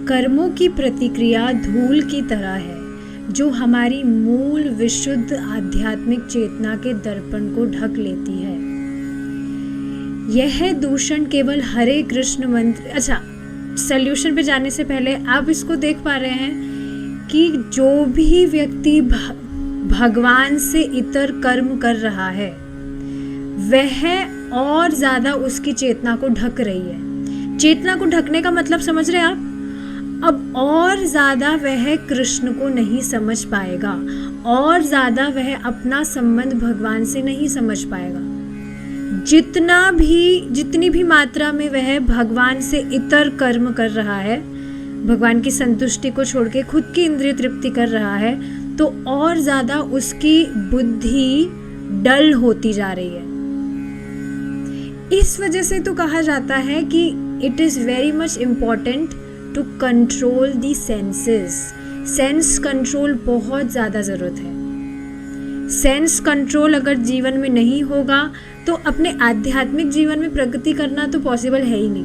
कर्मों की प्रतिक्रिया धूल की तरह है जो हमारी मूल विशुद्ध आध्यात्मिक चेतना के दर्पण को ढक लेती है। यह दूषण केवल हरे कृष्ण मंत्र। अच्छा, सॉल्यूशन पे जाने से पहले आप इसको देख पा रहे हैं कि जो भी व्यक्ति भगवान से इतर कर्म कर रहा है वह और ज्यादा उसकी चेतना को ढक रही है। चेतना को ढकने का मतलब समझ रहे हैं आप? अब और ज्यादा वह कृष्ण को नहीं समझ पाएगा, और ज्यादा वह अपना संबंध भगवान से नहीं समझ पाएगा। जितनी भी मात्रा में वह भगवान से इतर कर्म कर रहा है, भगवान की संतुष्टि को छोड़ के खुद की इंद्रिय तृप्ति कर रहा है, तो और ज्यादा उसकी बुद्धि डल होती जा रही है। इस वजह से तो कहा जाता है कि it is very much important to control the senses. Sense control बहुत ज़्यादा ज़रूरत है। सेंस कंट्रोल अगर जीवन में नहीं होगा तो अपने आध्यात्मिक जीवन में प्रगति करना तो पॉसिबल है ही नहीं।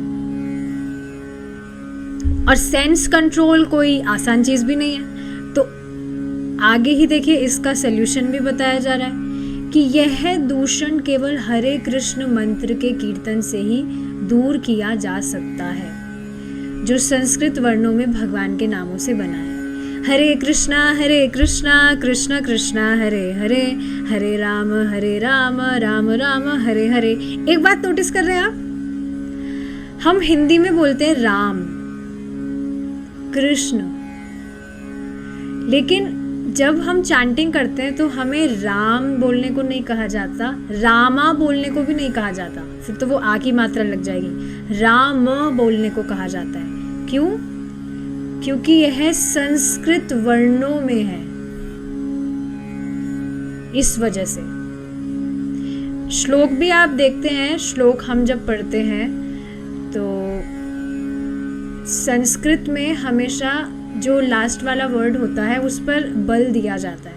और सेंस कंट्रोल कोई आसान चीज़ भी नहीं है। तो आगे ही देखिए, इसका सल्यूशन भी बताया जा रहा है कि यह दूषण केवल हरे कृष्ण मंत्र के कीर्तन से ही दूर किया जा सकता है, जो संस्कृत वर्णों में भगवान के नामों से बना है। हरे कृष्णा कृष्णा कृष्णा हरे हरे, हरे राम राम राम हरे हरे। एक बात नोटिस कर रहे हैं आप? हम हिंदी में बोलते हैं राम कृष्ण, लेकिन जब हम चैंटिंग करते हैं तो हमें राम बोलने को नहीं कहा जाता, रामा बोलने को भी नहीं कहा जाता, फिर तो वो आ की मात्रा लग जाएगी। राम बोलने को कहा जाता है। क्यों? क्योंकि यह संस्कृत वर्णों में है, इस वजह से। श्लोक भी आप देखते हैं, श्लोक हम जब पढ़ते हैं तो संस्कृत में हमेशा जो लास्ट वाला वर्ड होता है उस पर बल दिया जाता है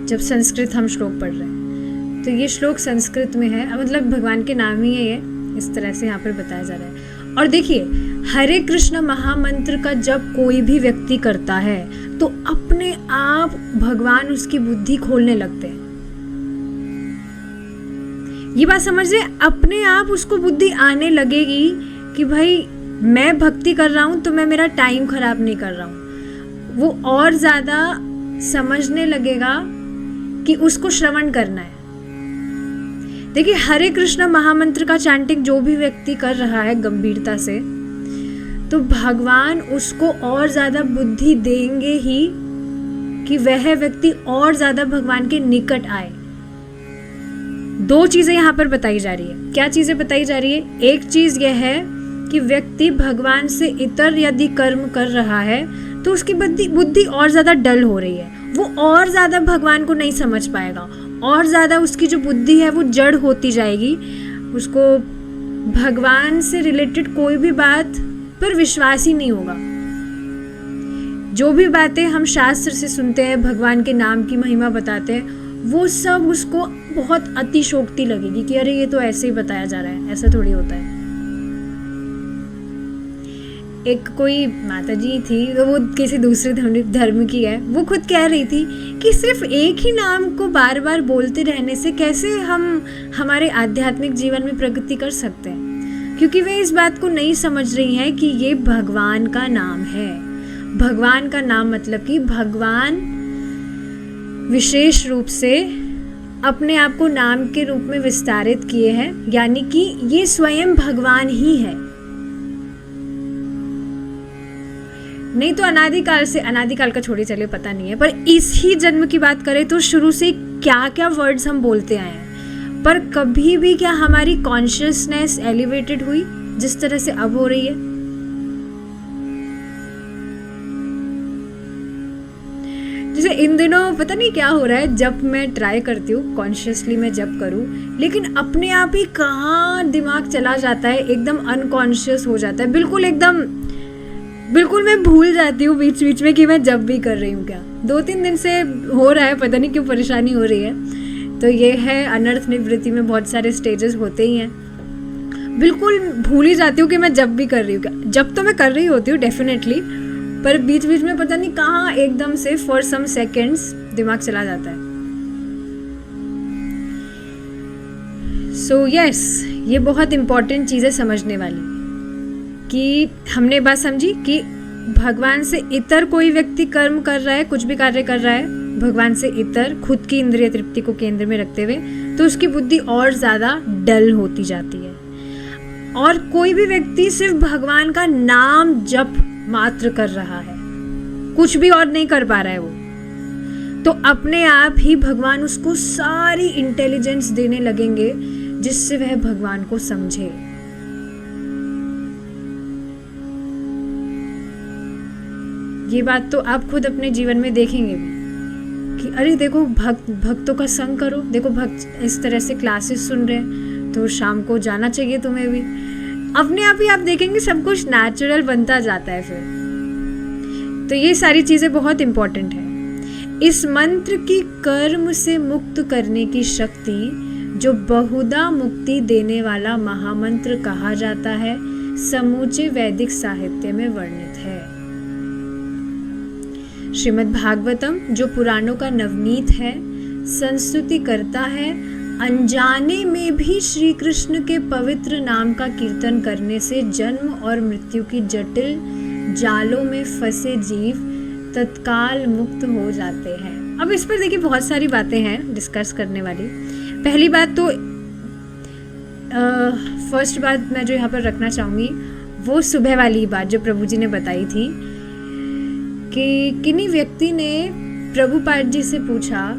जब संस्कृत हम श्लोक पढ़ रहे हैं। तो ये श्लोक संस्कृत में है, मतलब भगवान के नाम ही है ये, इस तरह से यहाँ पर बताया जा रहा है। और देखिए, हरे कृष्ण महामंत्र का जब कोई भी व्यक्ति करता है तो अपने आप भगवान उसकी बुद्धि खोलने लगते हैं। ये बात समझ रहे? अपने आप उसको बुद्धि आने लगेगी कि भाई मैं भक्ति कर रहा हूँ तो मैं मेरा टाइम खराब नहीं कर रहा हूँ। वो और ज़्यादा समझने लगेगा कि उसको श्रवण करना है। देखिए, हरे कृष्ण महामंत्र का चैंटिंग जो भी व्यक्ति कर रहा है गंभीरता से, तो भगवान उसको और ज़्यादा बुद्धि देंगे ही कि वह व्यक्ति और ज़्यादा भगवान के निकट आए। दो चीज़ें यहाँ पर बताई जा रही है। क्या चीज़ें बताई जा रही है? एक चीज़ यह है कि व्यक्ति भगवान से इतर यदि कर्म कर रहा है तो उसकी बुद्धि और ज़्यादा डल हो रही है, वो और ज़्यादा भगवान को नहीं समझ पाएगा, और ज़्यादा उसकी जो बुद्धि है वो जड़ होती जाएगी। उसको भगवान से रिलेटेड कोई भी बात पर विश्वास ही नहीं होगा। जो भी बातें हम शास्त्र से सुनते हैं, भगवान के नाम की महिमा बताते हैं, वो सब उसको बहुत अतिशोक्ति लगेगी कि अरे ये तो ऐसे ही बताया जा रहा है, ऐसा थोड़ी होता है। एक कोई माता जी थी, तो वो किसी दूसरे धर्म की है, वो खुद कह रही थी कि सिर्फ एक ही नाम को बार बार बोलते रहने से कैसे हम हमारे आध्यात्मिक जीवन में प्रगति कर सकते हैं, क्योंकि वे इस बात को नहीं समझ रही हैं कि ये भगवान का नाम है। भगवान का नाम मतलब कि भगवान विशेष रूप से अपने आप को नाम के रूप में विस्तारित किए हैं, यानी कि ये स्वयं भगवान ही है। नहीं तो अनादिकाल का छोड़िए, चलिए पता नहीं है, पर इस ही जन्म की बात करें तो शुरू से क्या क्या वर्ड्स हम बोलते आए हैं, पर कभी भी क्या हमारी कॉन्शियसनेस एलिवेटेड हुई जिस तरह से अब हो रही है? जैसे इन दिनों पता नहीं क्या हो रहा है, जब मैं ट्राई करती हूँ कॉन्शियसली मैं जब करूँ, लेकिन अपने आप ही कहाँ दिमाग चला जाता है, एकदम अनकॉन्शियस हो जाता है, बिल्कुल मैं भूल जाती हूँ बीच बीच में कि मैं जब भी कर रही हूँ क्या। 2-3 दिन से हो रहा है, पता नहीं क्यों परेशानी हो रही है। तो ये है, अनर्थ निवृत्ति में बहुत सारे स्टेजेस होते ही हैं। बिल्कुल भूल ही जाती हूँ कि मैं जब भी कर रही हूँ। जब तो मैं कर रही होती हूँ डेफिनेटली, पर बीच बीच में पता नहीं कहाँ एकदम से फॉर सम सेकेंड्स दिमाग चला जाता है। सो यस, ये बहुत इम्पॉर्टेंट चीज़ है समझने वाली, कि हमने बात समझी कि भगवान से इतर कोई व्यक्ति कर्म कर रहा है, कुछ भी कार्य कर रहा है भगवान से इतर, खुद की इंद्रिय तृप्ति को केंद्र में रखते हुए, तो उसकी बुद्धि और ज़्यादा डल होती जाती है। और कोई भी व्यक्ति सिर्फ भगवान का नाम जप मात्र कर रहा है, कुछ भी और नहीं कर पा रहा है वो, तो अपने आप ही भगवान उसको सारी इंटेलिजेंस देने लगेंगे जिससे वह भगवान को समझे। ये बात तो आप खुद अपने जीवन में देखेंगे भी कि अरे देखो भक्तों का संग करो, देखो भक्त इस तरह से क्लासेस सुन रहे हैं तो शाम को जाना चाहिए तुम्हें भी। अपने आप ही आप देखेंगे सब कुछ नेचुरल बनता जाता है फिर। तो ये सारी चीज़ें बहुत इम्पोर्टेंट है। इस मंत्र की कर्म से मुक्त करने की शक्ति, जो बहुधा मुक्ति देने वाला महामंत्र कहा जाता है, समूचे वैदिक साहित्य में वर्णित है। श्रीमद् भागवतम, जो पुराणों का नवनीत है, संस्तुति करता है अनजाने में भी श्री कृष्ण के पवित्र नाम का कीर्तन करने से जन्म और मृत्यु की जटिल जालों में फंसे जीव तत्काल मुक्त हो जाते हैं। अब इस पर देखिए बहुत सारी बातें हैं डिस्कस करने वाली। पहली बात तो फर्स्ट बात मैं जो यहाँ पर रखना चाहूँगी वो सुबह वाली बात जो प्रभु जी ने बताई थी कि किन्हीं व्यक्ति ने प्रभुपाद जी से पूछा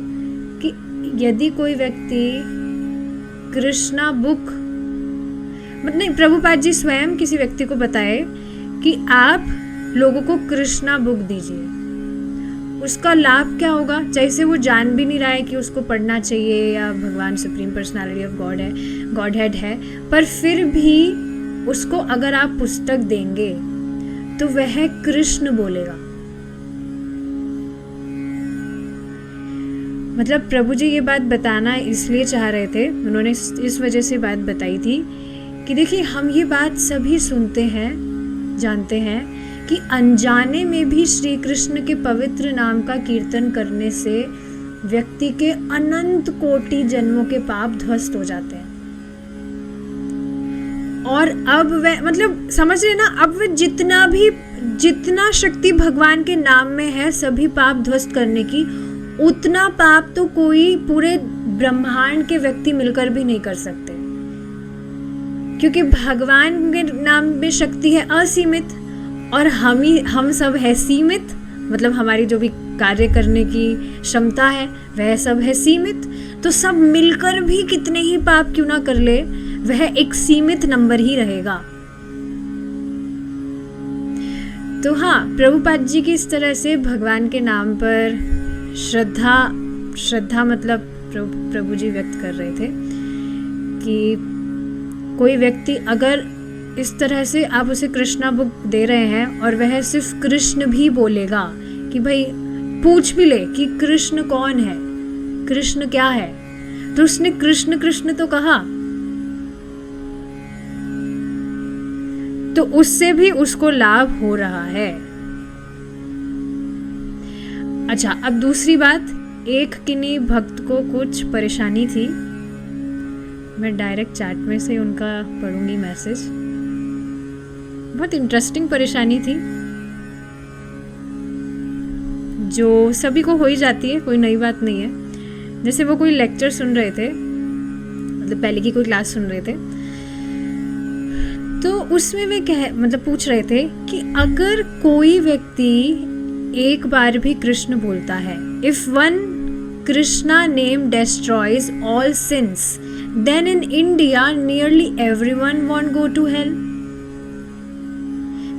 कि यदि कोई व्यक्ति कृष्णा बुक, मतलब प्रभुपाद जी स्वयं किसी व्यक्ति को बताए कि आप लोगों को कृष्णा बुक दीजिए, उसका लाभ क्या होगा। जैसे वो जान भी नहीं रहा है कि उसको पढ़ना चाहिए या भगवान सुप्रीम पर्सनालिटी ऑफ गॉड है, गॉडहेड है, पर फिर भी उसको अगर आप पुस्तक देंगे तो वह कृष्ण बोलेगा। मतलब प्रभु जी ये बात बताना इसलिए चाह रहे थे, उन्होंने इस वजह से बात बताई थी कि देखिए हम ये बात सभी सुनते हैं, जानते हैं कि अनजाने में भी श्री कृष्ण के पवित्र नाम का कीर्तन करने से व्यक्ति के अनंत कोटि जन्मों के पाप ध्वस्त हो जाते हैं। और अब वह मतलब समझ रहे ना, अब वह जितना शक्ति भगवान के नाम में है सभी पाप ध्वस्त करने की, उतना पाप तो कोई पूरे ब्रह्मांड के व्यक्ति मिलकर भी नहीं कर सकते, क्योंकि भगवान के नाम में शक्ति है असीमित और हम सब है सीमित। मतलब हमारी जो भी कार्य करने की क्षमता है वह सब है सीमित, तो सब मिलकर भी कितने ही पाप क्यों ना कर ले, वह एक सीमित नंबर ही रहेगा। तो हाँ, प्रभुपाद जी की इस तरह से भगवान के नाम पर श्रद्धा मतलब प्रभु जी व्यक्त कर रहे थे कि कोई व्यक्ति अगर इस तरह से आप उसे कृष्णा बुक दे रहे हैं और वह सिर्फ कृष्ण भी बोलेगा, कि भाई पूछ भी ले कि कृष्ण कौन है, कृष्ण क्या है, तो उसने कृष्ण कृष्ण तो कहा, तो उससे भी उसको लाभ हो रहा है। अच्छा, अब दूसरी बात, एक किन्हीं भक्त को कुछ परेशानी थी, मैं डायरेक्ट चैट में से उनका पढ़ूंगी मैसेज। बहुत इंटरेस्टिंग परेशानी थी जो सभी को हो ही जाती है, कोई नई बात नहीं है। जैसे वो कोई लेक्चर सुन रहे थे, मतलब पहले की कोई क्लास सुन रहे थे, तो उसमें वे मतलब पूछ रहे थे कि अगर कोई व्यक्ति एक बार भी कृष्ण बोलता है, if one Krishna name destroys all sins, then in India nearly everyone won't go to hell।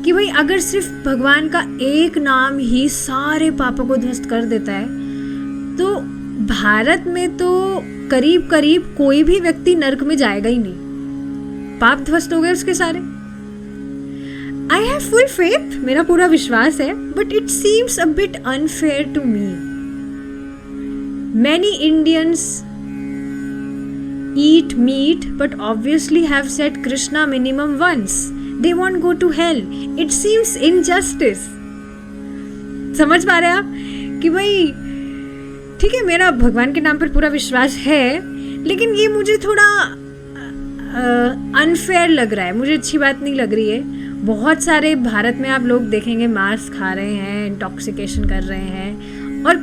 कि भाई अगर सिर्फ भगवान का एक नाम ही सारे पापों को ध्वस्त कर देता है, तो भारत में तो करीब करीब कोई भी व्यक्ति नरक में जाएगा ही नहीं, पाप ध्वस्त हो गए उसके सारे। आई हैव फुल फेथ, मेरा पूरा विश्वास है, but it seems a bit unfair to me. Many Indians eat meat but obviously have said Krishna minimum once. They won't go to hell. It seems injustice. समझ पा रहे हैं आप कि भाई ठीक है, मेरा भगवान के नाम पर पूरा विश्वास है, लेकिन ये मुझे थोड़ा अनफेयर लग रहा है, मुझे अच्छी बात नहीं लग रही है। बहुत सारे भारत में आप लोग देखेंगे मांस खा रहे हैं, इंटॉक्सिकेशन कर रहे हैं, और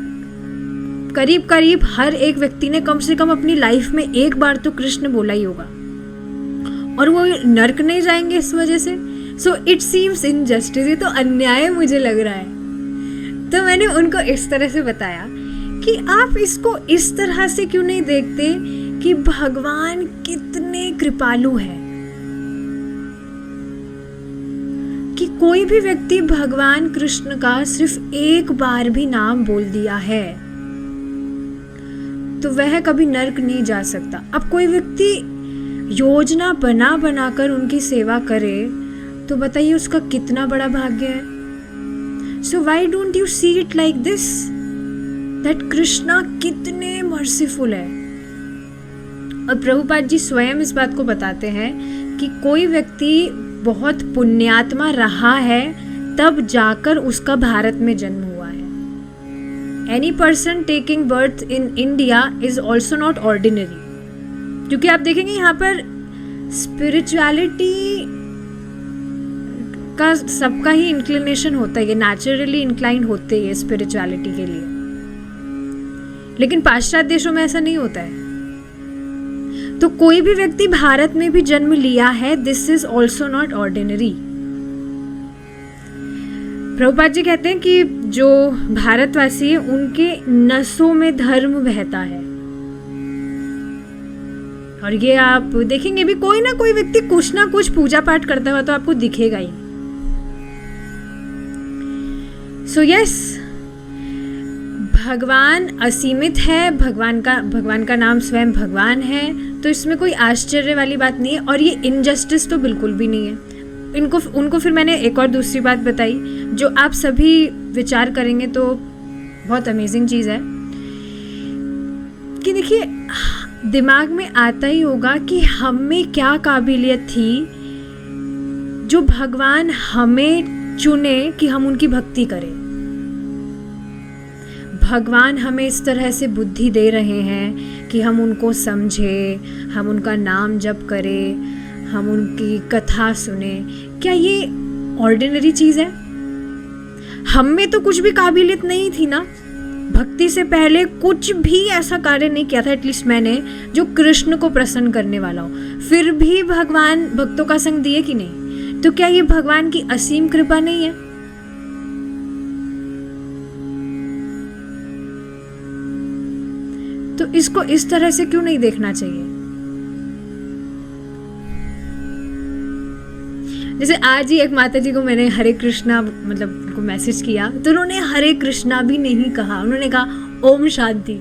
करीब करीब हर एक व्यक्ति ने कम से कम अपनी लाइफ में एक बार तो कृष्ण बोला ही होगा, और वो नर्क नहीं जाएंगे इस वजह से। सो इट सीम्स इनजस्टिस, ये तो अन्याय मुझे लग रहा है। तो मैंने उनको इस तरह से बताया कि आप इसको इस तरह से क्यों नहीं देखते कि भगवान कितने कृपालु हैं, कि कोई भी व्यक्ति भगवान कृष्ण का सिर्फ एक बार भी नाम बोल दिया है तो वह कभी नर्क नहीं जा सकता। अब कोई व्यक्ति योजना बना बनाकर उनकी सेवा करे तो बताइए उसका कितना बड़ा भाग्य है। So why don't you see it like this, that Krishna कितने मर्सीफुल है। और प्रभुपाद जी स्वयं इस बात को बताते हैं कि कोई व्यक्ति बहुत पुण्यात्मा रहा है तब जाकर उसका भारत में जन्म हुआ है। Any person taking birth in India is also not ordinary, क्योंकि आप देखेंगे यहाँ पर स्पिरिचुअलिटी का सबका ही इंक्लिनेशन होता है, नेचुरली इंक्लाइंड होते हैं स्पिरिचुअलिटी के लिए, लेकिन पाश्चात्य देशों में ऐसा नहीं होता है। तो कोई भी व्यक्ति भारत में भी जन्म लिया है, this is also not ordinary. Prabhupad ji कहते हैं कि जो भारतवासी है उनके नसों में धर्म बहता है, और ये आप देखेंगे भी कोई ना कोई व्यक्ति कुछ ना कुछ पूजा पाठ करता हुआ तो आपको दिखेगा ही। सो यस, भगवान असीमित है, भगवान का नाम स्वयं भगवान है, तो इसमें कोई आश्चर्य वाली बात नहीं है, और ये इनजस्टिस तो बिल्कुल भी नहीं है। उनको फिर मैंने एक और दूसरी बात बताई जो आप सभी विचार करेंगे तो बहुत अमेजिंग चीज़ है कि देखिए दिमाग में आता ही होगा कि हम में क्या काबिलियत थी जो भगवान हमें चुने कि हम उनकी भक्ति करें। भगवान हमें इस तरह से बुद्धि दे रहे हैं कि हम उनको समझें, हम उनका नाम जप करें, हम उनकी कथा सुने। क्या ये ऑर्डिनरी चीज़ है? हम में तो कुछ भी काबिलियत नहीं थी ना, भक्ति से पहले कुछ भी ऐसा कार्य नहीं किया था, एटलीस्ट मैंने, जो कृष्ण को प्रसन्न करने वाला हो। फिर भी भगवान भक्तों का संग दिए कि नहीं? तो क्या ये भगवान की असीम कृपा नहीं है? तो इसको इस तरह से क्यों नहीं देखना चाहिए? जैसे आज ही एक माता जी को मैंने हरे कृष्णा मतलब उनको मैसेज किया तो उन्होंने हरे कृष्णा भी नहीं कहा, उन्होंने कहा ओम शांति।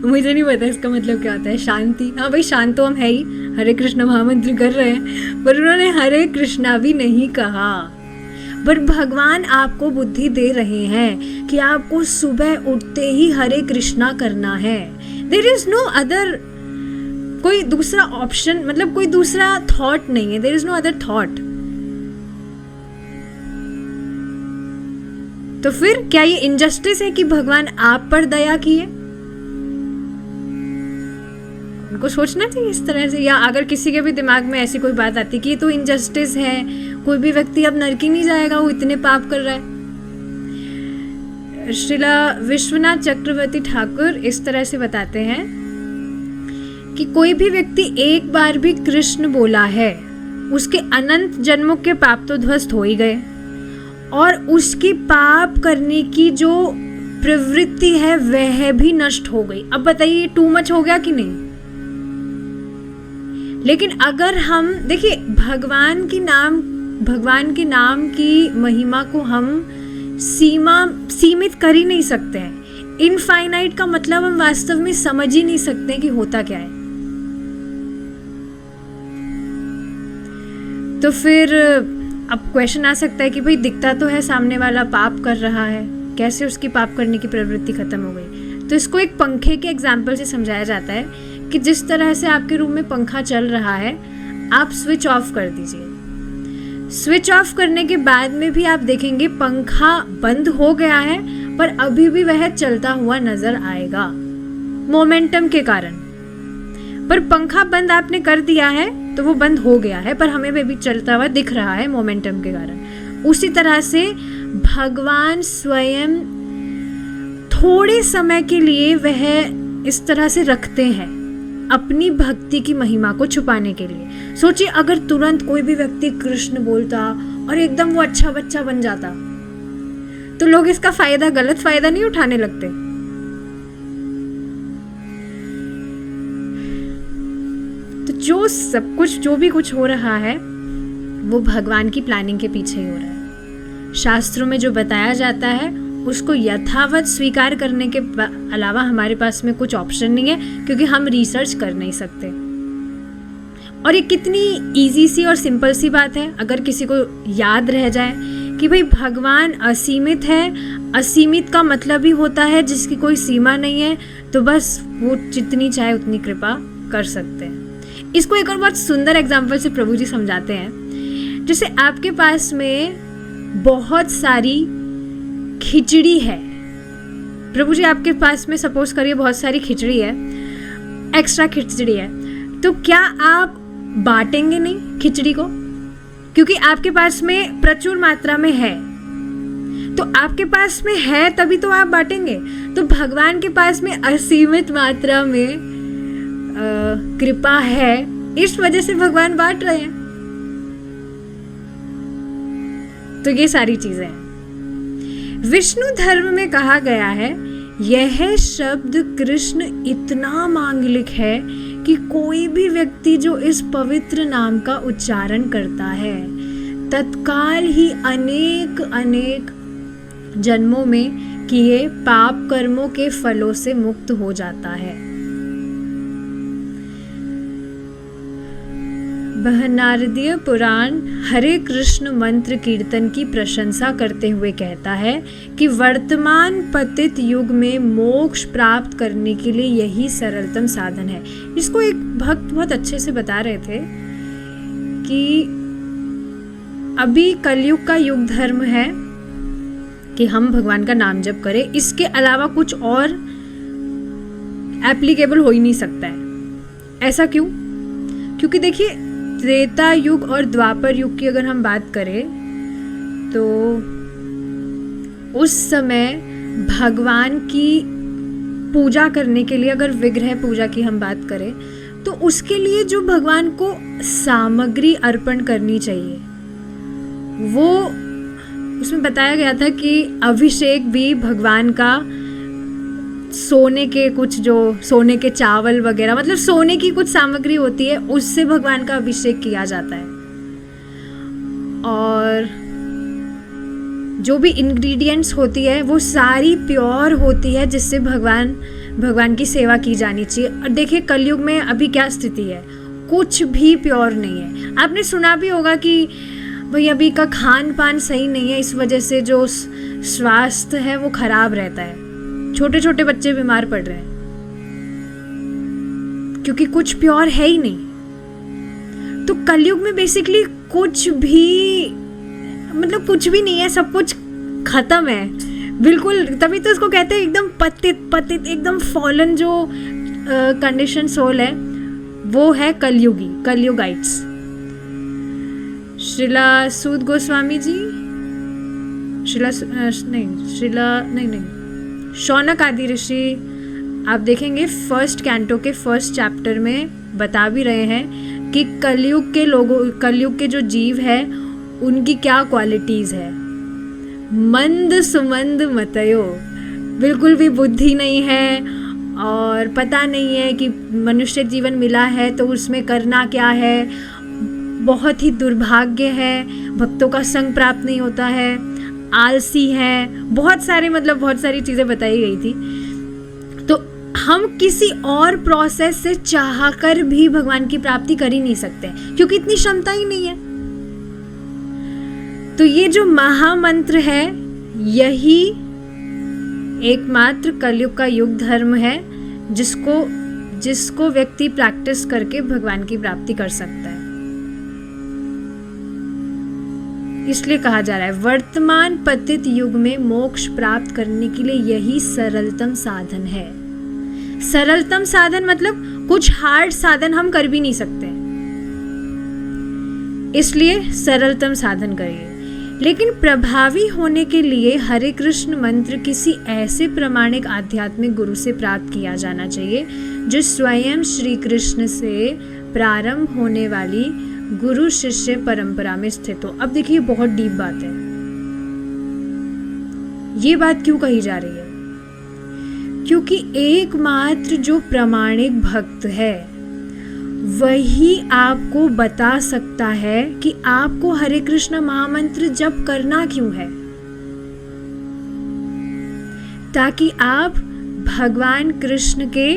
मुझे नहीं पता इसका मतलब क्या होता है शांति। हाँ भाई शांत तो हम है ही, हरे कृष्णा महामंत्र कर रहे हैं, पर उन्होंने हरे कृष्णा भी नहीं कहा। पर भगवान आपको बुद्धि दे रहे हैं कि आपको सुबह उठते ही हरे कृष्णा करना है। देयर इज नो अदर, कोई दूसरा ऑप्शन, मतलब कोई दूसरा थॉट नहीं है। There is no other thought. तो फिर क्या ये इनजस्टिस है कि भगवान आप पर दया किए? उनको सोचना चाहिए इस तरह से। या अगर किसी के भी दिमाग में ऐसी कोई बात आती कि ये तो इनजस्टिस है, कोई भी व्यक्ति अब नरकी नहीं जाएगा, वो इतने पाप कर रहा है। श्रीला विश्वनाथ चक्रवर्ती ठाकुर इस तरह से बताते हैं कि कोई भी व्यक्ति एक बार भी कृष्ण बोला है, उसके अनंत जन्मों के पाप तो ध्वस्त हो ही गए, और उसकी पाप करने की जो प्रवृत्ति है वह भी नष्ट हो गई। अब बताइए ये टू मच हो गया कि नहीं? लेकिन अगर हम देखिए भगवान के नाम की महिमा को हम सीमित कर ही नहीं सकते हैं। इनफाइनाइट का मतलब हम वास्तव में समझ ही नहीं सकते कि होता क्या है। तो फिर अब क्वेश्चन आ सकता है कि भाई दिखता तो है सामने वाला पाप कर रहा है, कैसे उसकी पाप करने की प्रवृत्ति खत्म हो गई? तो इसको एक पंखे के एग्जाम्पल से समझाया जाता है कि जिस तरह से आपके रूम में पंखा चल रहा है, आप स्विच ऑफ कर दीजिए। स्विच ऑफ करने के बाद में भी आप देखेंगे पंखा बंद हो गया है, पर अभी भी वह चलता हुआ नजर आएगा मोमेंटम के कारण। पर पंखा बंद आपने कर दिया है तो वो बंद हो गया है, पर हमें भी चलता हुआ दिख रहा है मोमेंटम के कारण। उसी तरह से भगवान स्वयं थोड़े समय के लिए वह इस तरह से रखते हैं अपनी भक्ति की महिमा को छुपाने के लिए। सोचिए अगर तुरंत कोई भी व्यक्ति कृष्ण बोलता और एकदम वो अच्छा बच्चा बन जाता, तो लोग इसका फायदा, गलत फायदा नहीं उठाने लगते। तो जो सब कुछ, जो भी कुछ हो रहा है, वो भगवान की प्लानिंग के पीछे ही हो रहा है। शास्त्रों में जो बताया जाता है उसको यथावत स्वीकार करने के अलावा हमारे पास में कुछ ऑप्शन नहीं है, क्योंकि हम रिसर्च कर नहीं सकते। और ये कितनी इजी सी और सिंपल सी बात है, अगर किसी को याद रह जाए कि भाई भगवान असीमित है। असीमित का मतलब ही होता है जिसकी कोई सीमा नहीं है, तो बस वो जितनी चाहे उतनी कृपा कर सकते हैं। इसको एक और बहुत सुंदर एग्जाम्पल से प्रभु जी समझाते हैं। जैसे आपके पास में बहुत सारी खिचड़ी है, प्रभु जी आपके पास में सपोज करिए बहुत सारी खिचड़ी है, एक्स्ट्रा खिचड़ी है, तो क्या आप बांटेंगे नहीं खिचड़ी को? क्योंकि आपके पास में प्रचुर मात्रा में है, तो आपके पास में है तभी तो आप बांटेंगे। तो भगवान के पास में असीमित मात्रा में कृपा है, इस वजह से भगवान बांट रहे हैं। तो ये सारी चीजें हैं। विष्णु धर्म में कहा गया है, यह शब्द कृष्ण इतना मांगलिक है कि कोई भी व्यक्ति जो इस पवित्र नाम का उच्चारण करता है तत्काल ही अनेक अनेक जन्मों में किए पाप कर्मों के फलों से मुक्त हो जाता है। नारदीय पुराण हरे कृष्ण मंत्र कीर्तन की प्रशंसा करते हुए कहता है कि वर्तमान पतित युग में मोक्ष प्राप्त करने के लिए यही सरलतम साधन है। इसको एक भक्त बहुत अच्छे से बता रहे थे कि अभी कलयुग का युग धर्म है कि हम भगवान का नाम जप करें, इसके अलावा कुछ और एप्लीकेबल हो ही नहीं सकता है। ऐसा क्यों? क्योंकि देखिए त्रेता युग और द्वापर युग की अगर हम बात करें तो उस समय भगवान की पूजा करने के लिए, अगर विग्रह पूजा की हम बात करें, तो उसके लिए जो भगवान को सामग्री अर्पण करनी चाहिए, वो उसमें बताया गया था कि अभिषेक भी भगवान का सोने के कुछ, जो सोने के चावल वगैरह, मतलब सोने की कुछ सामग्री होती है, उससे भगवान का अभिषेक किया जाता है। और जो भी इंग्रेडिएंट्स होती है वो सारी प्योर होती है, जिससे भगवान की सेवा की जानी चाहिए। और देखिए कलयुग में अभी क्या स्थिति है, कुछ भी प्योर नहीं है। आपने सुना भी होगा कि भाई अभी का खान पान सही नहीं है, इस वजह से जो स्वास्थ्य है वो खराब रहता है, छोटे छोटे बच्चे बीमार पड़ रहे हैं, क्योंकि कुछ प्योर है ही नहीं। तो कलयुग में बेसिकली कुछ भी, मतलब कुछ भी नहीं है, सब कुछ खत्म है बिल्कुल। तभी तो इसको कहते हैं एकदम पतित एकदम फॉलन जो कंडीशन सोल है, वो है कलयुगी, कलयुगाइट्स। श्रीला सूद गोस्वामी जी, शौनक आदि ऋषि, आप देखेंगे फर्स्ट कैंटो के फर्स्ट चैप्टर में बता भी रहे हैं कि कलयुग के लोगों, कलयुग के जो जीव है उनकी क्या क्वालिटीज है। मंद सुमंद मतयो, बिल्कुल भी बुद्धि नहीं है और पता नहीं है कि मनुष्य जीवन मिला है तो उसमें करना क्या है, बहुत ही दुर्भाग्य है, भक्तों का संग प्राप्त नहीं होता है, आलसी है, बहुत सारी चीज़ें बताई गई थी। तो हम किसी और प्रोसेस से चाहकर भी भगवान की प्राप्ति कर ही नहीं सकते, क्योंकि इतनी क्षमता ही नहीं है। तो ये जो महामंत्र है, यही एकमात्र कलयुग का युग धर्म है, जिसको जिसको व्यक्ति प्रैक्टिस करके भगवान की प्राप्ति कर सकता है। इसलिए कहा जा रहा है वर्तमान पतित युग में मोक्ष प्राप्त करने के लिए यही सरलतम साधन है। सरलतम साधन मतलब कुछ हार्ड साधन हम कर भी नहीं सकते, इसलिए सरलतम साधन करिए। लेकिन प्रभावी होने के लिए हरे कृष्ण मंत्र किसी ऐसे प्रामाणिक आध्यात्मिक गुरु से प्राप्त किया जाना चाहिए जो स्वयं श्री कृष्ण से प्रारंभ होने वाली गुरु शिष्य परंपरा में स्थित हो। अब देखिए बहुत डीप बात है। ये बात क्यों कही जा रही है? क्योंकि एकमात्र जो प्रामाणिक भक्त है वही आपको बता सकता है कि आपको हरे कृष्ण महामंत्र जप करना क्यों है, ताकि आप भगवान कृष्ण के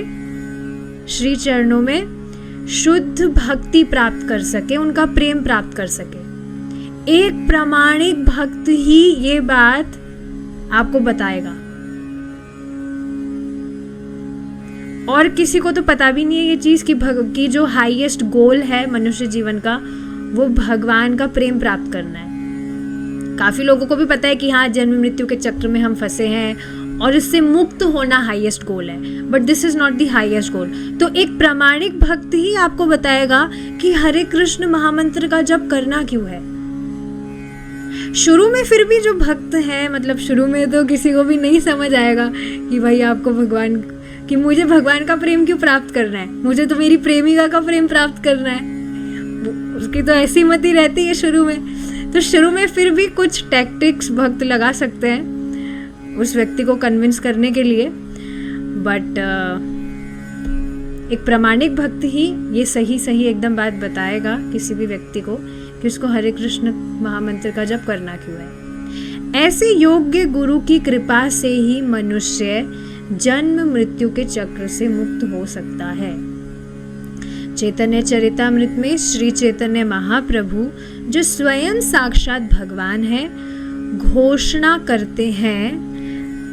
श्री चरणों में शुद्ध भक्ति प्राप्त कर सके, उनका प्रेम प्राप्त कर सके। एक प्रामाणिक भक्त ही ये बात आपको बताएगा, और किसी को तो पता भी नहीं है ये चीज कि जो हाईएस्ट गोल है मनुष्य जीवन का वो भगवान का प्रेम प्राप्त करना है। काफी लोगों को भी पता है कि हाँ, जन्म मृत्यु के चक्र में हम फंसे हैं और इससे मुक्त होना हाईएस्ट गोल है, but this is not the highest goal. तो एक प्रामाणिक भक्त ही आपको बताएगा कि हरे कृष्ण महामंत्र का जप करना क्यों है। शुरू में फिर भी जो भक्त है, मतलब शुरू में तो किसी को भी नहीं समझ आएगा कि भाई आपको भगवान, कि मुझे भगवान का प्रेम क्यों प्राप्त करना है, मुझे तो मेरी प्रेमिका का प्रेम प्राप्त करना है। उसकी तो ऐसी मति रहती है शुरू में। तो शुरू में फिर भी कुछ टैक्टिक्स भक्त लगा सकते हैं उस व्यक्ति को कन्विंस करने के लिए, बट एक प्रामाणिक भक्त ही ये सही एकदम बात बताएगा किसी भी व्यक्ति को कि उसको हरे कृष्ण महामंत्र का जप करना क्यों है। ऐसे योग्य गुरु की कृपा से ही मनुष्य जन्म मृत्यु के चक्र से मुक्त हो सकता है। चैतन्य चरितामृत में श्री चैतन्य महाप्रभु जो स्वयं साक्षात भगवान है घोषणा करते हैं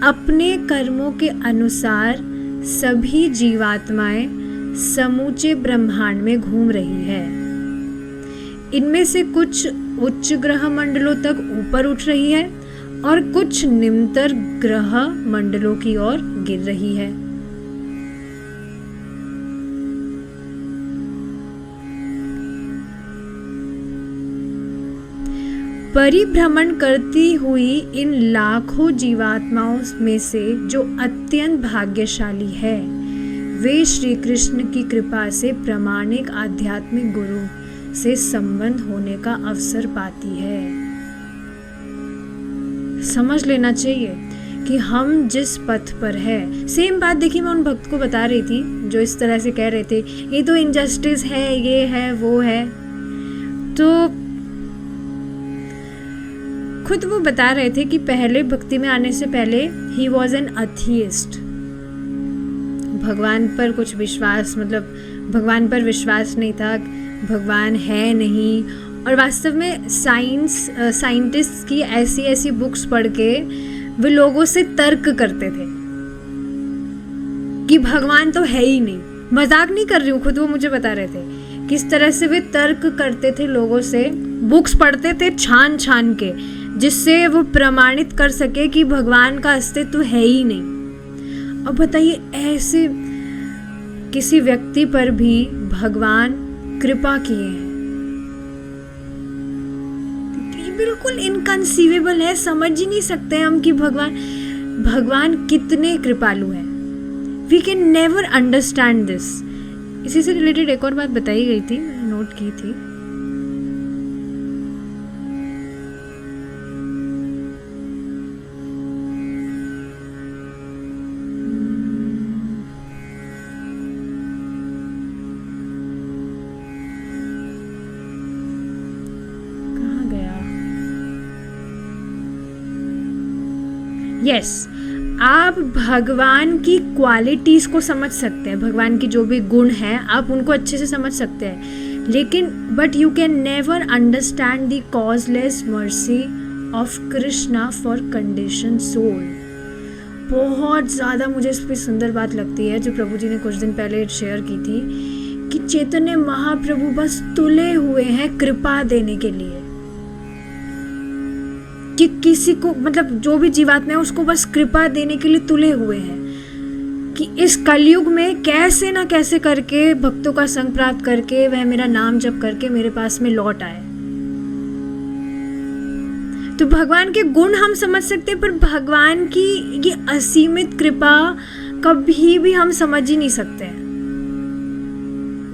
अपने कर्मों के अनुसार सभी जीवात्माएं समूचे ब्रह्मांड में घूम रही है। इनमें से कुछ उच्च ग्रह मंडलों तक ऊपर उठ रही है और कुछ निम्नतर ग्रह मंडलों की ओर गिर रही है। परिभ्रमण करती हुई इन लाखों जीवात्माओं में से जो अत्यंत भाग्यशाली है वे श्री कृष्ण की कृपा से प्रामाणिक आध्यात्मिक गुरु से संबंध होने का अवसर पाती है। समझ लेना चाहिए कि हम जिस पथ पर है, सेम बात देखिए मैं उन भक्त को बता रही थी जो इस तरह से कह रहे थे ये तो इनजस्टिस है, ये है, वो है। तो खुद वो बता रहे थे कि पहले भक्ति में आने से पहले ही वॉज एन अथियस्ट। भगवान पर कुछ विश्वास, मतलब भगवान पर विश्वास नहीं था, भगवान है नहीं। और वास्तव में साइंटिस्ट की ऐसी बुक्स पढ़ के वे लोगों से तर्क करते थे कि भगवान तो है ही नहीं। मजाक नहीं कर रही हूँ, खुद वो मुझे बता रहे थे किस तरह से वे तर्क करते थे लोगों से, बुक्स पढ़ते थे छान के, जिससे वो प्रमाणित कर सके कि भगवान का अस्तित्व है ही नहीं। अब बताइए ऐसे किसी व्यक्ति पर भी भगवान कृपा किए हैं, बिल्कुल इनकंसीवेबल है। समझ ही नहीं सकते हम कि भगवान कितने कृपालु हैं। We can never understand this. इसी से रिलेटेड एक और बात बताई गई थी, मैंने नोट की थी। यस, आप भगवान की क्वालिटीज को समझ सकते हैं, भगवान की जो भी गुण हैं आप उनको अच्छे से समझ सकते हैं, लेकिन but you can never understand the causeless mercy of Krishna for condition soul. बहुत ज़्यादा मुझे इस पर सुंदर बात लगती है जो प्रभु जी ने कुछ दिन पहले शेयर की थी कि चैतन्य महाप्रभु बस तुले हुए हैं कृपा देने के लिए, कि किसी को मतलब जो भी जीवात्मा है उसको बस कृपा देने के लिए तुले हुए हैं कि इस कलयुग में कैसे ना कैसे करके भक्तों का संग प्राप्त करके वह मेरा नाम जप करके मेरे पास में लौट आए। तो भगवान के गुण हम समझ सकते हैं, पर भगवान की ये असीमित कृपा कभी भी हम समझ ही नहीं सकते हैं।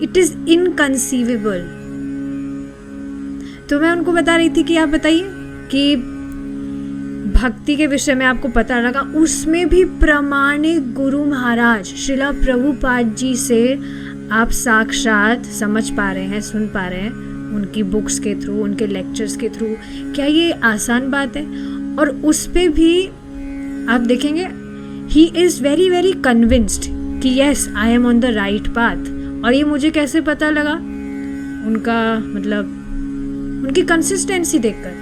It is inconceivable. तो मैं उनको बता रही थी कि आप बताइए कि भक्ति के विषय में आपको पता लगा, उसमें भी प्रामाणिक गुरु महाराज श्रीला प्रभुपाद जी से आप साक्षात समझ पा रहे हैं, सुन पा रहे हैं, उनकी बुक्स के थ्रू, उनके लेक्चर्स के थ्रू। क्या ये आसान बात है? और उस पे भी आप देखेंगे he is very very convinced कि yes I am on the right path. और ये मुझे कैसे पता लगा? उनका मतलब उनकी कंसिस्टेंसी देखकर,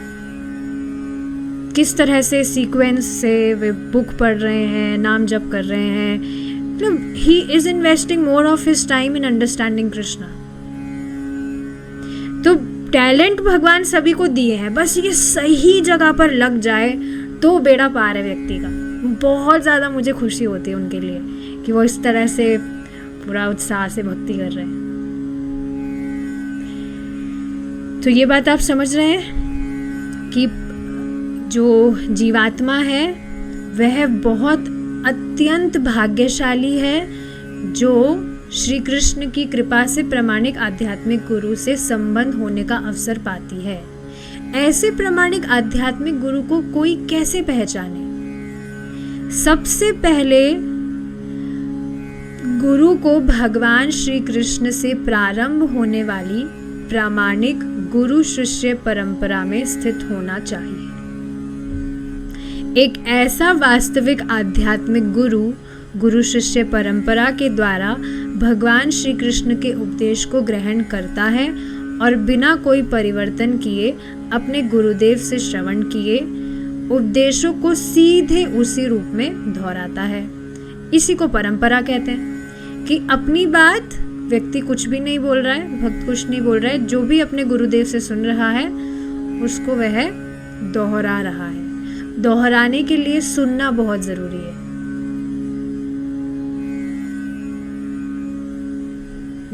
किस तरह से सीक्वेंस से वे बुक पढ़ रहे हैं, नाम जप कर रहे हैं। मतलब he is investing more of his time in understanding Krishna. तो टैलेंट भगवान सभी को दिए हैं, बस ये सही जगह पर लग जाए तो बेड़ा पार है व्यक्ति का। बहुत ज़्यादा मुझे खुशी होती है उनके लिए कि वो इस तरह से पूरा उत्साह से भक्ति कर रहे हैं। तो ये बात आप समझ रहे हैं कि जो जीवात्मा है वह बहुत अत्यंत भाग्यशाली है जो श्री कृष्ण की कृपा से प्रामाणिक आध्यात्मिक गुरु से संबंध होने का अवसर पाती है। ऐसे प्रामाणिक आध्यात्मिक गुरु को कोई कैसे पहचाने? सबसे पहले गुरु को भगवान श्री कृष्ण से प्रारंभ होने वाली प्रामाणिक गुरु शिष्य परंपरा में स्थित होना चाहिए। एक ऐसा वास्तविक आध्यात्मिक गुरु शिष्य परंपरा के द्वारा भगवान श्री कृष्ण के उपदेश को ग्रहण करता है और बिना कोई परिवर्तन किए अपने गुरुदेव से श्रवण किए उपदेशों को सीधे उसी रूप में दोहराता है। इसी को परंपरा कहते हैं कि अपनी बात व्यक्ति कुछ भी नहीं बोल रहा है, भक्त कुछ नहीं बोल रहा है, जो भी अपने गुरुदेव से सुन रहा है उसको वह दोहरा रहा है। दोहराने के लिए सुनना बहुत जरूरी है।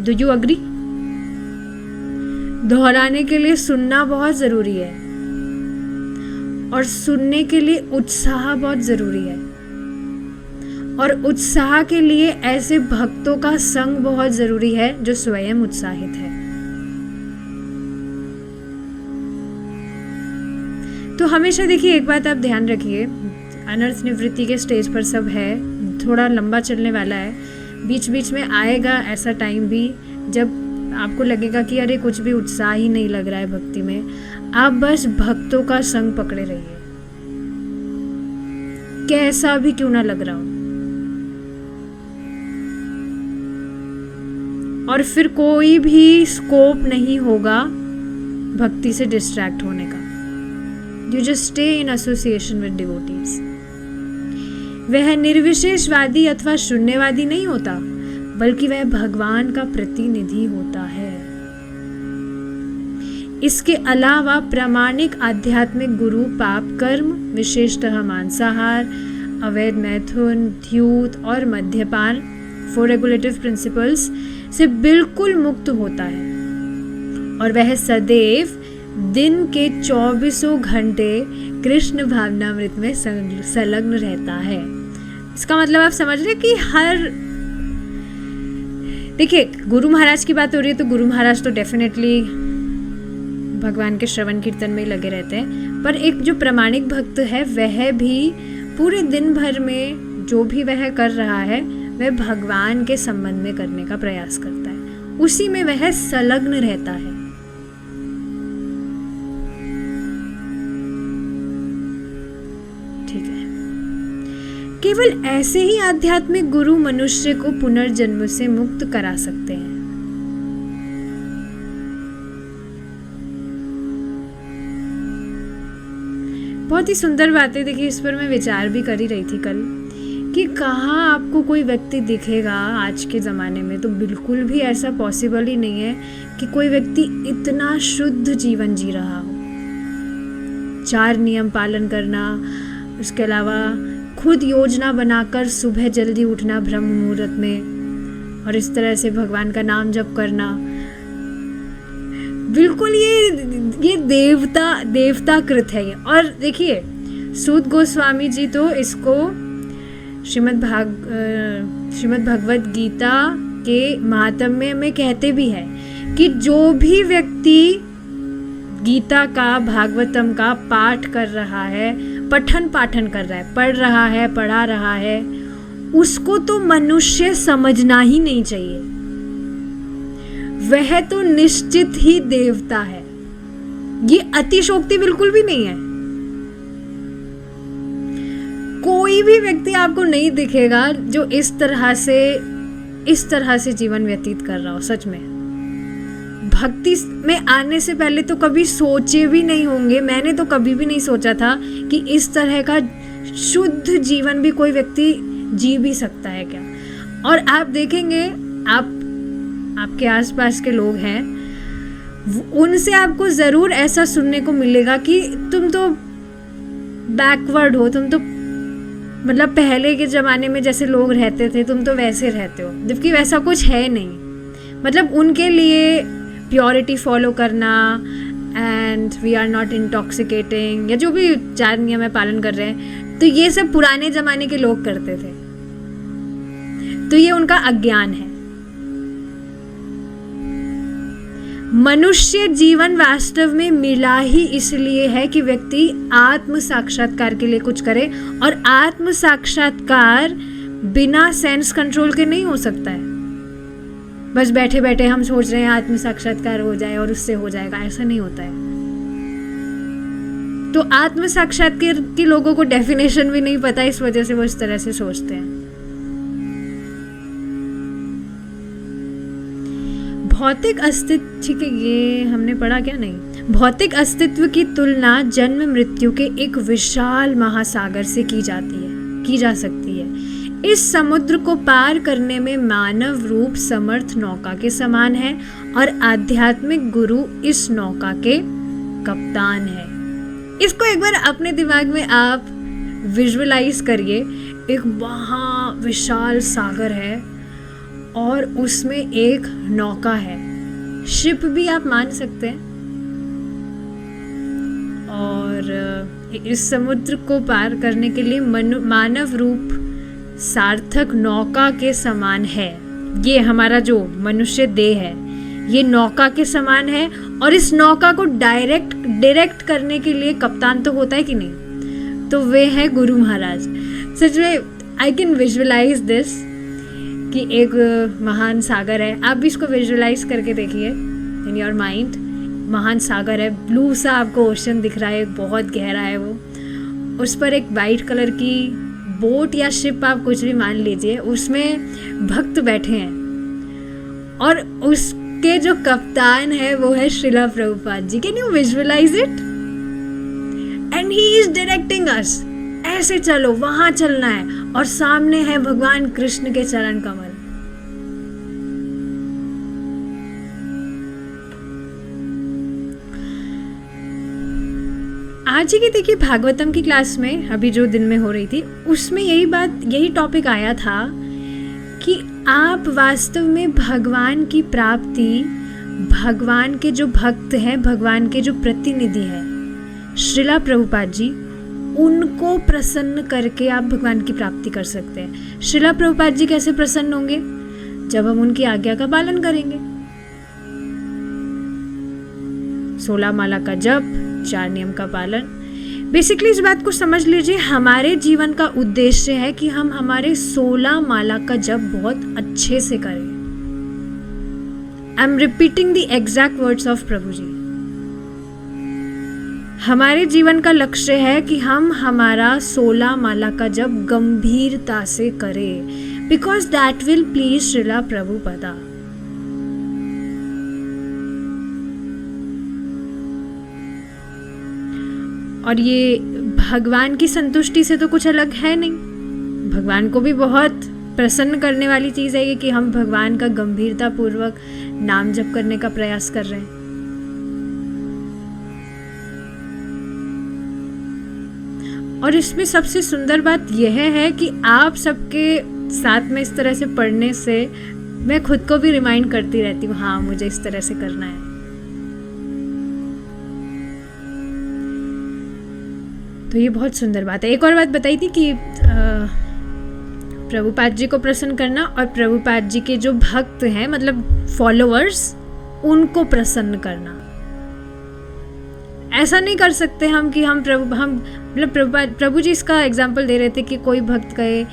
Do you agree? दोहराने के लिए सुनना बहुत जरूरी है और सुनने के लिए उत्साह बहुत जरूरी है और उत्साह के लिए ऐसे भक्तों का संग बहुत जरूरी है जो स्वयं उत्साहित है। तो हमेशा देखिए, एक बात आप ध्यान रखिए, अनर्थ निवृत्ति के स्टेज पर सब है, थोड़ा लंबा चलने वाला है। बीच बीच में आएगा ऐसा टाइम भी जब आपको लगेगा कि अरे कुछ भी उत्साह ही नहीं लग रहा है भक्ति में। आप बस भक्तों का संग पकड़े रहिए, कैसा भी क्यों ना लग रहा हो, और फिर कोई भी स्कोप नहीं होगा भक्ति से डिस्ट्रैक्ट होने का। You just stay in association with devotees. वह निर्विशेषवादी अथवा शून्यवादी नहीं होता, बल्कि वह भगवान का प्रतिनिधि होता है। इसके अलावा प्रामाणिक आध्यात्मिक गुरु पाप कर्म, विशेषतः मांसाहार, अवैध मैथुन, द्यूत और मद्यपान, 4 रेगुलेटिव प्रिंसिपल्स से बिल्कुल मुक्त होता है और वह सदैव दिन के 24 घंटे कृष्ण भावनामृत में संलग्न रहता है। इसका मतलब आप समझ रहे कि देखिए, गुरु महाराज की बात हो रही है तो गुरु महाराज तो डेफिनेटली भगवान के श्रवण कीर्तन में लगे रहते हैं, पर एक जो प्रामाणिक भक्त है वह भी पूरे दिन भर में जो भी वह कर रहा है वह भगवान के संबंध में करने का प्रयास करता है, उसी में वह संलग्न रहता है। केवल ऐसे ही आध्यात्मिक गुरु मनुष्य को पुनर्जन्म से मुक्त करा सकते हैं। बहुत ही सुंदर बातें, देखिए इस पर मैं विचार भी कर ही रही थी कल कि कहाँ आपको कोई व्यक्ति दिखेगा आज के ज़माने में, तो बिल्कुल भी ऐसा पॉसिबल ही नहीं है कि कोई व्यक्ति इतना शुद्ध जीवन जी रहा हो। 4 नियम पालन करना, उसके अलावा खुद योजना बनाकर सुबह जल्दी उठना ब्रह्म मुहूर्त में, और इस तरह से भगवान का नाम जप करना, बिल्कुल ये देवता कृत है ये। और देखिए सूत गोस्वामी जी तो इसको श्रीमद् भगवत गीता के महात्म्य में कहते भी हैं कि जो भी व्यक्ति गीता का, भागवतम का पाठ कर रहा है, पठन पाठन कर रहा है, पढ़ रहा है, पढ़ा रहा है, उसको तो मनुष्य समझना ही नहीं चाहिए, वह तो निश्चित ही देवता है। ये अतिशोक्ति बिल्कुल भी नहीं है। कोई भी व्यक्ति आपको नहीं दिखेगा जो इस तरह से जीवन व्यतीत कर रहा हो। सच में भक्ति में आने से पहले तो कभी सोचे भी नहीं होंगे, मैंने तो कभी भी नहीं सोचा था कि इस तरह का शुद्ध जीवन भी कोई व्यक्ति जी भी सकता है क्या। और आप देखेंगे, आपके आसपास के लोग हैं, उनसे आपको ज़रूर ऐसा सुनने को मिलेगा कि तुम तो बैकवर्ड हो, तुम तो मतलब पहले के ज़माने में जैसे लोग रहते थे तुम तो वैसे रहते हो, जबकि वैसा कुछ है नहीं। मतलब उनके लिए प्योरिटी फॉलो करना and we are not intoxicating, या जो भी 4 नियम है पालन कर रहे हैं, तो ये सब पुराने ज़माने के लोग करते थे, तो ये उनका अज्ञान है। मनुष्य जीवन वास्तव में मिला ही इसलिए है कि व्यक्ति आत्म साक्षात्कार के लिए कुछ करे, और आत्म साक्षात्कार बिना सेंस कंट्रोल के नहीं हो सकता है। बस बैठे बैठे हम सोच रहे हैं आत्म साक्षात्कार हो जाए और उससे हो जाएगा, ऐसा नहीं होता है। तो आत्म साक्षात्कार के लोगों को डेफिनेशन भी नहीं पता, इस वजह से वो इस तरह से सोचते हैं। भौतिक अस्तित्व, ठीक है ये हमने पढ़ा क्या, नहीं। भौतिक अस्तित्व की तुलना जन्म मृत्यु के एक विशाल महासागर से की जा सकती है। इस समुद्र को पार करने में मानव रूप समर्थ नौका के समान है, और आध्यात्मिक गुरु इस नौका के कप्तान है। इसको एक बार अपने दिमाग में आप विजुअलाइज करिए। एक महाविशाल सागर है और उसमें एक नौका है, शिप भी आप मान सकते हैं, और इस समुद्र को पार करने के लिए मानव रूप सार्थक नौका के समान है। ये हमारा जो मनुष्य देह है ये नौका के समान है, और इस नौका को डायरेक्ट करने के लिए कप्तान तो होता है कि नहीं, तो वे है गुरु महाराज। सच में आई कैन विजुअलाइज दिस कि एक महान सागर है, आप भी इसको विजुअलाइज करके देखिए इन योर माइंड। महान सागर है, ब्लू सा आपको ओशन दिख रहा है, बहुत गहरा है वो, उस पर एक वाइट कलर की बोट या शिप आप कुछ भी मान लीजिए, उसमें भक्त बैठे हैं, और उसके जो कप्तान है वो है Srila Prabhupada ji. Can you visualise it? And he is directing us, ऐसे चलो, वहां चलना है, और सामने है भगवान कृष्ण के चरण कमल। आज ही की देखिए भागवतम की क्लास में अभी जो दिन में हो रही थी, उसमें यही टॉपिक आया था कि आप वास्तव में भगवान की प्राप्ति, भगवान के जो भक्त हैं, भगवान के जो प्रतिनिधि हैं श्रीला प्रभुपाद जी, उनको प्रसन्न करके आप भगवान की प्राप्ति कर सकते हैं। श्रीला प्रभुपाद जी कैसे प्रसन्न होंगे? जब हम उनकी आज्ञा का पालन करेंगे। 16 माला का जप, 4 नियम का पालन। बेसिकली इस बात को समझ लीजिए, हमारे जीवन का उद्देश्य है कि हम हमारे 16 माला का जप बहुत अच्छे से करें। I am repeating the exact words of Prabhu ji. हमारे जीवन का लक्ष्य है कि हम हमारा 16 माला का जप गंभीरता से करें, because that will please Shrila Prabhupada. और ये भगवान की संतुष्टि से तो कुछ अलग है नहीं। भगवान को भी बहुत प्रसन्न करने वाली चीज़ है ये कि हम भगवान का गंभीरतापूर्वक नाम जप करने का प्रयास कर रहे हैं। और इसमें सबसे सुंदर बात यह है कि आप सबके साथ में इस तरह से पढ़ने से मैं खुद को भी रिमाइंड करती रहती हूँ, हाँ मुझे इस तरह से करना है। तो ये बहुत सुंदर बात है। एक और बात बताई थी कि प्रभुपाद जी को प्रसन्न करना और प्रभुपाद जी के जो भक्त हैं मतलब फॉलोअर्स उनको प्रसन्न करना। ऐसा नहीं कर सकते हम कि हम प्रभु जी इसका एग्जाम्पल दे रहे थे कि कोई भक्त कहे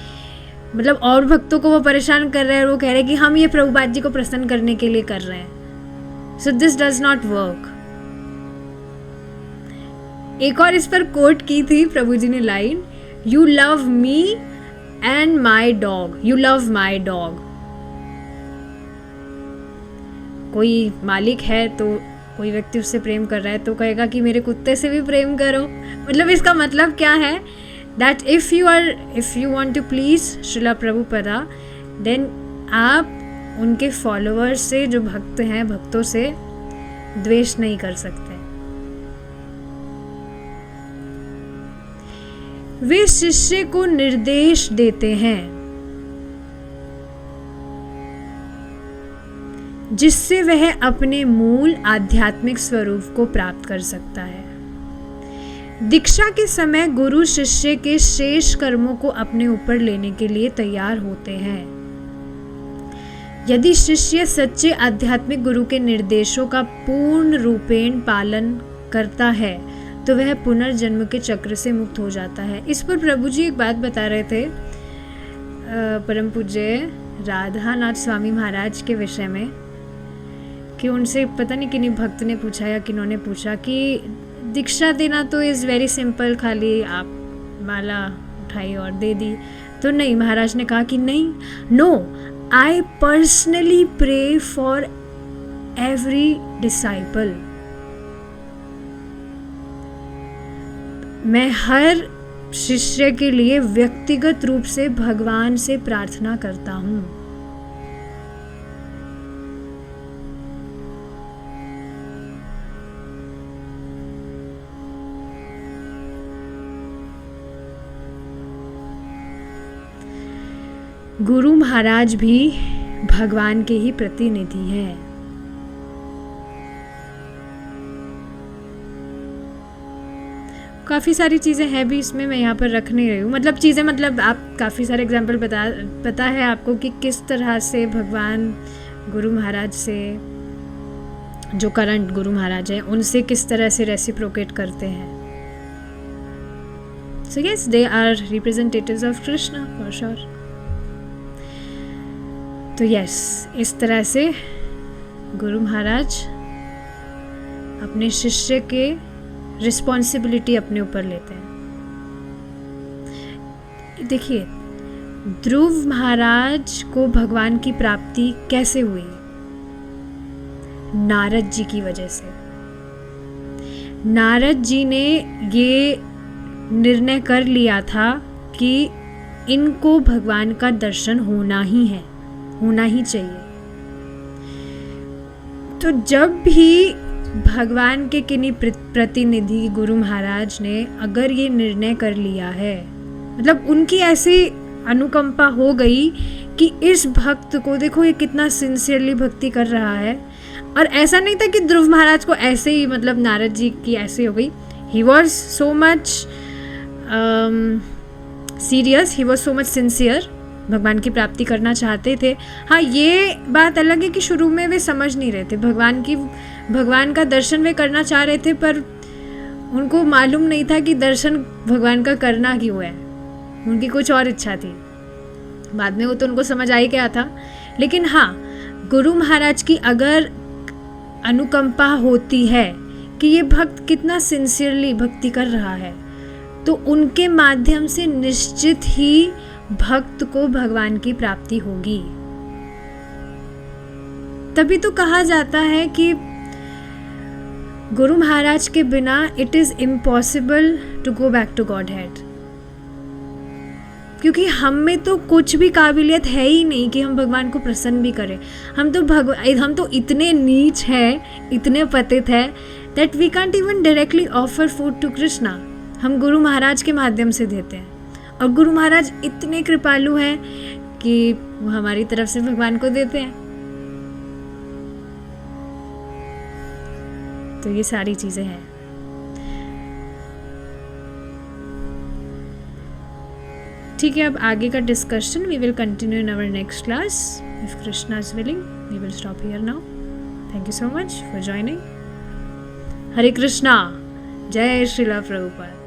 मतलब और भक्तों को वो परेशान कर रहे हैं और वो कह रहे हैं कि हम ये प्रभुपाद जी को प्रसन्न करने के लिए कर रहे हैं। So this does not work. एक और इस पर कोट की थी प्रभु जी ने line, you love me and my dog, you love my dog. कोई मालिक है तो कोई व्यक्ति उससे प्रेम कर रहा है तो कहेगा कि मेरे कुत्ते से भी प्रेम करो। मतलब इसका मतलब क्या है, that if you want to please Shrila Prabhupada then आप उनके फॉलोअर्स से, जो भक्त हैं, भक्तों से द्वेष नहीं कर सकते। वे शिष्य को निर्देश देते हैं जिससे वह अपने मूल आध्यात्मिक स्वरूप को प्राप्त कर सकता है। दीक्षा के समय गुरु शिष्य के शेष कर्मों को अपने ऊपर लेने के लिए तैयार होते हैं। यदि शिष्य सच्चे आध्यात्मिक गुरु के निर्देशों का पूर्ण रूपेण पालन करता है तो वह पुनर्जन्म के चक्र से मुक्त हो जाता है। इस पर प्रभु जी एक बात बता रहे थे परम पूज्य राधानाथ स्वामी महाराज के विषय में कि उनसे पता नहीं किन्हीं भक्त ने पूछा या किन्होंने पूछा कि दीक्षा देना तो इज़ वेरी सिंपल, खाली आप माला उठाई और दे दी। तो नहीं, महाराज ने कहा कि नहीं, no, I personally pray for every disciple. मैं हर शिष्य के लिए व्यक्तिगत रूप से भगवान से प्रार्थना करता हूँ। गुरु महाराज भी भगवान के ही प्रतिनिधि हैं। काफ़ी सारी चीज़ें हैं भी इसमें, मैं यहाँ पर रख नहीं रही हूँ। मतलब चीज़ें, मतलब आप काफ़ी सारे एग्जाम्पल पता है आपको कि किस तरह से भगवान गुरु महाराज से, जो करंट गुरु महाराज हैं, उनसे किस तरह से रेसिप्रोकेट करते हैं। So yes, they are representatives of Krishna for sure. तो यस, इस तरह से गुरु महाराज अपने शिष्य के रिस्पॉन्सिबिलिटी अपने ऊपर लेते हैं। देखिए, ध्रुव महाराज को भगवान की प्राप्ति कैसे हुई? नारद जी की वजह से। नारद जी ने ये निर्णय कर लिया था कि इनको भगवान का दर्शन होना ही है, होना ही चाहिए। तो जब भी भगवान के किन्हीं प्रतिनिधि गुरु महाराज ने अगर ये निर्णय कर लिया है, मतलब उनकी ऐसी अनुकंपा हो गई कि इस भक्त को देखो ये कितना सिंसियरली भक्ति कर रहा है। और ऐसा नहीं था कि ध्रुव महाराज को ऐसे ही, मतलब नारद जी की ऐसे हो गई। He was so much serious, he was so much sincere, भगवान की प्राप्ति करना चाहते थे। हाँ, ये बात अलग है कि शुरू में वे समझ नहीं रहे थे भगवान का दर्शन वे करना चाह रहे थे, पर उनको मालूम नहीं था कि दर्शन भगवान का करना क्यों है। उनकी कुछ और इच्छा थी। बाद में वो तो उनको समझ आ ही गया था। लेकिन हाँ, गुरु महाराज की अगर अनुकंपा होती है कि ये भक्त कितना सिंसियरली भक्ति कर रहा है, तो उनके माध्यम से निश्चित ही भक्त को भगवान की प्राप्ति होगी। तभी तो कहा जाता है कि गुरु महाराज के बिना it is impossible to go back to godhead. क्योंकि हम में तो कुछ भी काबिलियत है ही नहीं कि हम भगवान को प्रसन्न भी करें। हम तो इतने नीच हैं, इतने पतित हैं that we can't even directly offer food to Krishna. हम गुरु महाराज के माध्यम से देते हैं, और गुरु महाराज इतने कृपालु हैं कि वो हमारी तरफ से भगवान को देते हैं। तो ये सारी चीज़ें हैं। ठीक है, अब आगे का discussion we will continue in our next class if Krishna is willing. We will stop here now. Thank you so much for joining. Hare Krishna. जय श्रीला प्रभुपाद।